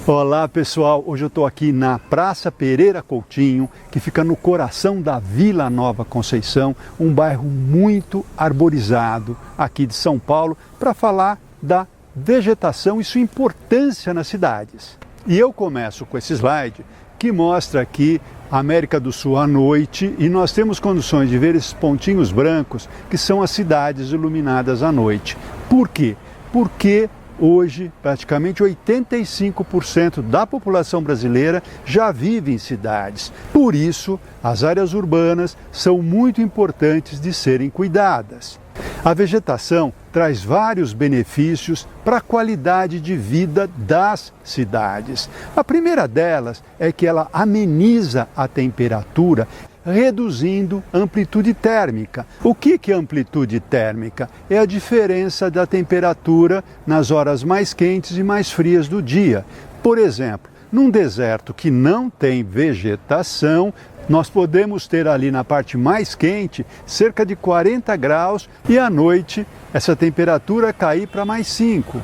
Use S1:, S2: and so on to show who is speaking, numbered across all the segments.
S1: Olá pessoal, hoje eu estou aqui na Praça Pereira Coutinho, que fica no coração da Vila Nova Conceição, um bairro muito arborizado aqui de São Paulo, para falar da vegetação e sua importância nas cidades. E eu começo com esse slide que mostra aqui a América do Sul à noite, e nós temos condições de ver esses pontinhos brancos que são as cidades iluminadas à noite. Por quê? Porque hoje, praticamente 85% da população brasileira já vive em cidades. Por isso, as áreas urbanas são muito importantes de serem cuidadas. A vegetação traz vários benefícios para a qualidade de vida das cidades. A primeira delas é que ela ameniza a temperatura, reduzindo a amplitude térmica. O que é amplitude térmica? É a diferença da temperatura nas horas mais quentes e mais frias do dia. Por exemplo, num deserto que não tem vegetação, nós podemos ter ali na parte mais quente cerca de 40 graus e à noite essa temperatura cair para mais 5.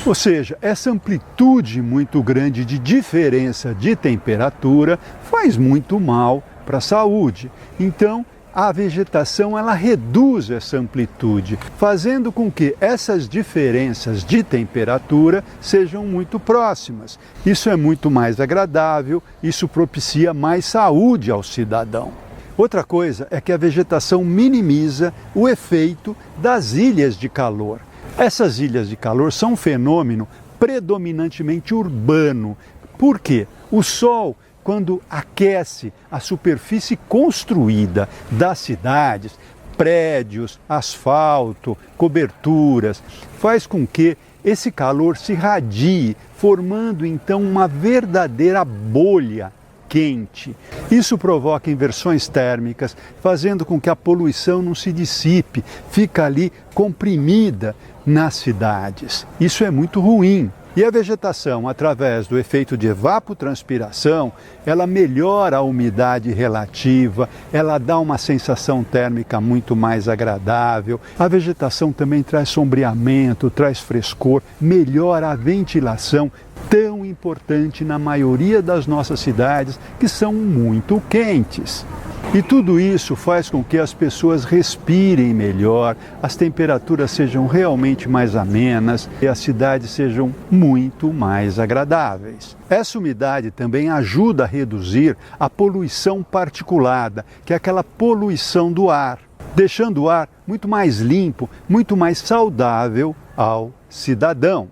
S1: Ou seja, essa amplitude muito grande de diferença de temperatura faz muito mal para a saúde. Então, a vegetação ela reduz essa amplitude, fazendo com que essas diferenças de temperatura sejam muito próximas. Isso é muito mais agradável, isso propicia mais saúde ao cidadão. Outra coisa é que a vegetação minimiza o efeito das ilhas de calor. Essas ilhas de calor são um fenômeno predominantemente urbano. Por quê? O sol, quando aquece a superfície construída das cidades, prédios, asfalto, coberturas, faz com que esse calor se irradie, formando então uma verdadeira bolha quente. Isso provoca inversões térmicas, fazendo com que a poluição não se dissipe, fica ali comprimida nas cidades. Isso é muito ruim. E a vegetação, através do efeito de evapotranspiração, ela melhora a umidade relativa, ela dá uma sensação térmica muito mais agradável. A vegetação também traz sombreamento, traz frescor, melhora a ventilação, tão importante na maioria das nossas cidades, que são muito quentes. E tudo isso faz com que as pessoas respirem melhor, as temperaturas sejam realmente mais amenas e as cidades sejam muito mais agradáveis. Essa umidade também ajuda a reduzir a poluição particulada, que é aquela poluição do ar, deixando o ar muito mais limpo, muito mais saudável ao cidadão.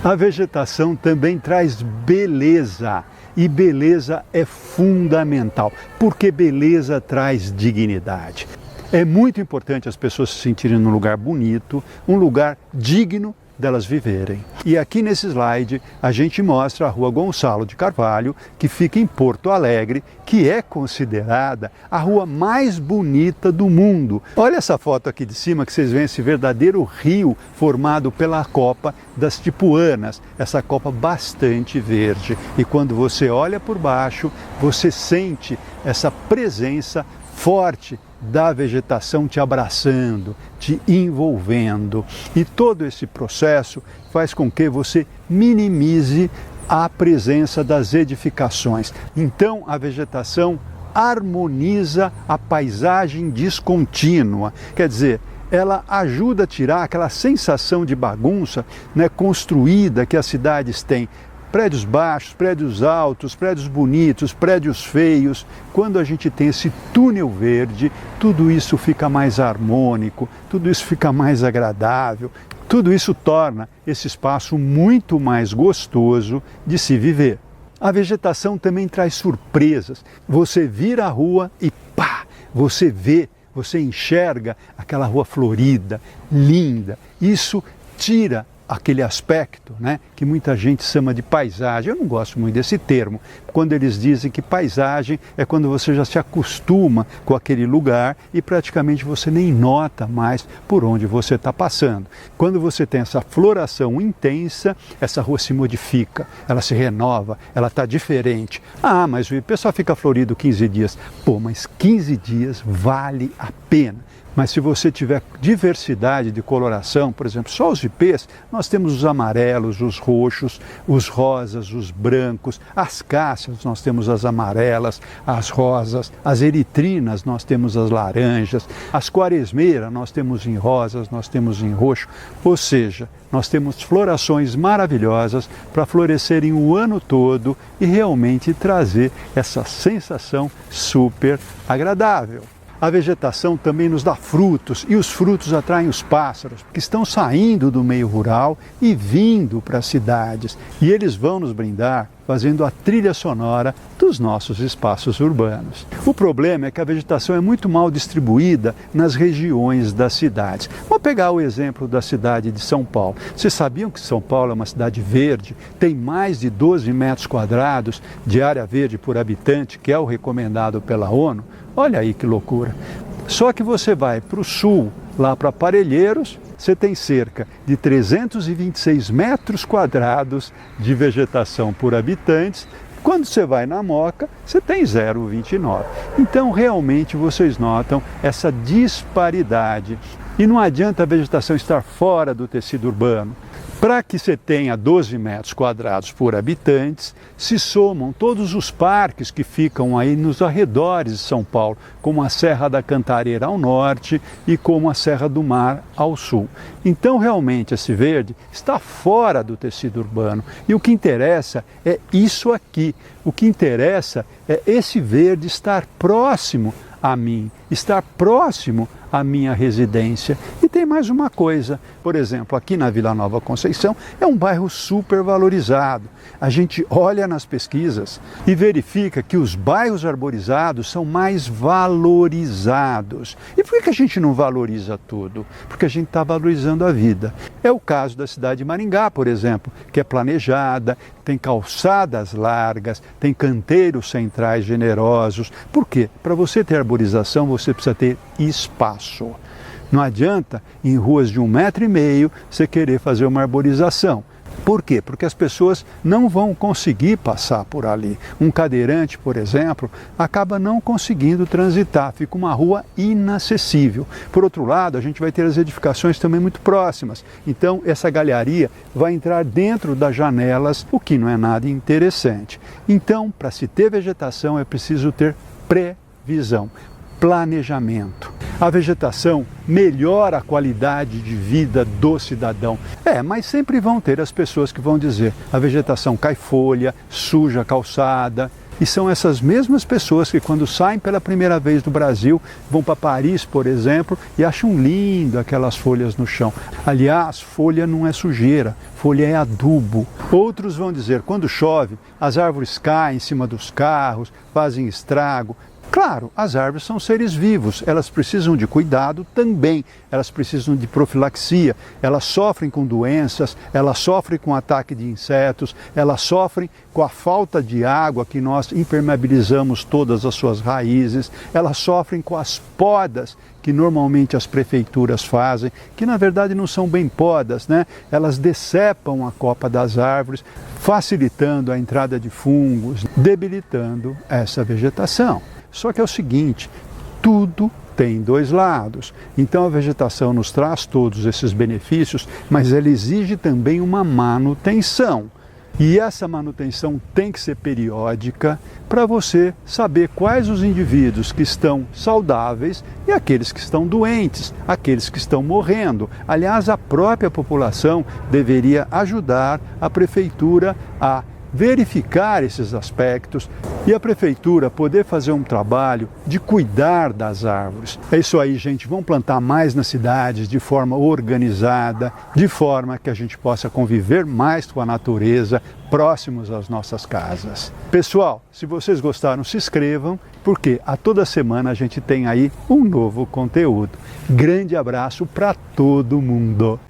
S1: A vegetação também traz beleza. E beleza é fundamental, porque beleza traz dignidade. É muito importante as pessoas se sentirem num lugar bonito, um lugar digno delas viverem. E aqui nesse slide a gente mostra a Rua Gonçalo de Carvalho, que fica em Porto Alegre, que é considerada a rua mais bonita do mundo. Olha essa foto aqui de cima que vocês veem esse verdadeiro rio formado pela copa das Tipuanas, essa copa bastante verde. E quando você olha por baixo, você sente essa presença forte da vegetação te abraçando, te envolvendo. E todo esse processo faz com que você minimize a presença das edificações. Então, a vegetação harmoniza a paisagem descontínua. Quer dizer, ela ajuda a tirar aquela sensação de bagunça, né, construída que as cidades têm. Prédios baixos, prédios altos, prédios bonitos, prédios feios. Quando a gente tem esse túnel verde, tudo isso fica mais harmônico, tudo isso fica mais agradável, tudo isso torna esse espaço muito mais gostoso de se viver. A vegetação também traz surpresas. Você vira a rua e pá, você vê, você enxerga aquela rua florida, linda. Isso tira aquele aspecto, né, que muita gente chama de paisagem. Eu não gosto muito desse termo, quando eles dizem que paisagem é quando você já se acostuma com aquele lugar e praticamente você nem nota mais por onde você está passando. Quando você tem essa floração intensa, essa rua se modifica, ela se renova, ela está diferente. Ah, mas o pessoal fica florido 15 dias. Pô, mas 15 dias vale a pena. Mas se você tiver diversidade de coloração, por exemplo, só os ipês, nós temos os amarelos, os roxos, os rosas, os brancos, as cássias, nós temos as amarelas, as rosas, as eritrinas, nós temos as laranjas, as quaresmeiras, nós temos em rosas, nós temos em roxo, ou seja, nós temos florações maravilhosas para florescerem o ano todo e realmente trazer essa sensação super agradável. A vegetação também nos dá frutos e os frutos atraem os pássaros que estão saindo do meio rural e vindo para as cidades. E eles vão nos brindar fazendo a trilha sonora dos nossos espaços urbanos. O problema é que a vegetação é muito mal distribuída nas regiões das cidades. Vou pegar o exemplo da cidade de São Paulo. Vocês sabiam que São Paulo é uma cidade verde? Tem mais de 12 metros quadrados de área verde por habitante, que é o recomendado pela ONU. Olha aí que loucura. Só que você vai para o sul, lá para Parelheiros, você tem cerca de 326 metros quadrados de vegetação por habitantes. Quando você vai na Moca, você tem 0,29. Então, realmente, vocês notam essa disparidade. E não adianta a vegetação estar fora do tecido urbano. Para que você tenha 12 metros quadrados por habitantes, se somam todos os parques que ficam aí nos arredores de São Paulo, como a Serra da Cantareira ao norte e como a Serra do Mar ao sul. Então, realmente, esse verde está fora do tecido urbano. E o que interessa é isso aqui. O que interessa é esse verde estar próximo a mim, estar próximo à minha residência. E tem mais uma coisa, por exemplo, aqui na Vila Nova Conceição é um bairro super valorizado. A gente olha nas pesquisas e verifica que os bairros arborizados são mais valorizados. E por que a gente não valoriza tudo? Porque a gente está valorizando a vida. É o caso da cidade de Maringá, por exemplo, que é planejada, tem calçadas largas, tem canteiros centrais generosos. Por quê? Para você ter arborização, você precisa ter espaço. Não adianta, em ruas de 1,5 metro, você querer fazer uma arborização. Por quê? Porque as pessoas não vão conseguir passar por ali. Um cadeirante, por exemplo, acaba não conseguindo transitar, fica uma rua inacessível. Por outro lado, a gente vai ter as edificações também muito próximas. Então, essa galharia vai entrar dentro das janelas, o que não é nada interessante. Então, para se ter vegetação, é preciso ter previsão, planejamento. A vegetação melhora a qualidade de vida do cidadão. Mas sempre vão ter as pessoas que vão dizer: a vegetação cai folha, suja a calçada. E são essas mesmas pessoas que, quando saem pela primeira vez do Brasil, vão para Paris, por exemplo, e acham lindo aquelas folhas no chão. Aliás, folha não é sujeira, folha é adubo. Outros vão dizer: quando chove, as árvores caem em cima dos carros, fazem estrago. Claro, as árvores são seres vivos, elas precisam de cuidado também, elas precisam de profilaxia, elas sofrem com doenças, elas sofrem com ataque de insetos, elas sofrem com a falta de água que nós impermeabilizamos todas as suas raízes, elas sofrem com as podas que normalmente as prefeituras fazem, que na verdade não são bem podas, né? Elas decepam a copa das árvores, facilitando a entrada de fungos, debilitando essa vegetação. Só que é o seguinte, tudo tem dois lados. Então a vegetação nos traz todos esses benefícios, mas ela exige também uma manutenção. E essa manutenção tem que ser periódica para você saber quais os indivíduos que estão saudáveis e aqueles que estão doentes, aqueles que estão morrendo. Aliás, a própria população deveria ajudar a prefeitura a verificar esses aspectos e a prefeitura poder fazer um trabalho de cuidar das árvores. É isso aí, gente. Vamos plantar mais nas cidades de forma organizada, de forma que a gente possa conviver mais com a natureza, próximos às nossas casas. Pessoal, se vocês gostaram, se inscrevam, porque a toda semana a gente tem aí um novo conteúdo. Grande abraço para todo mundo!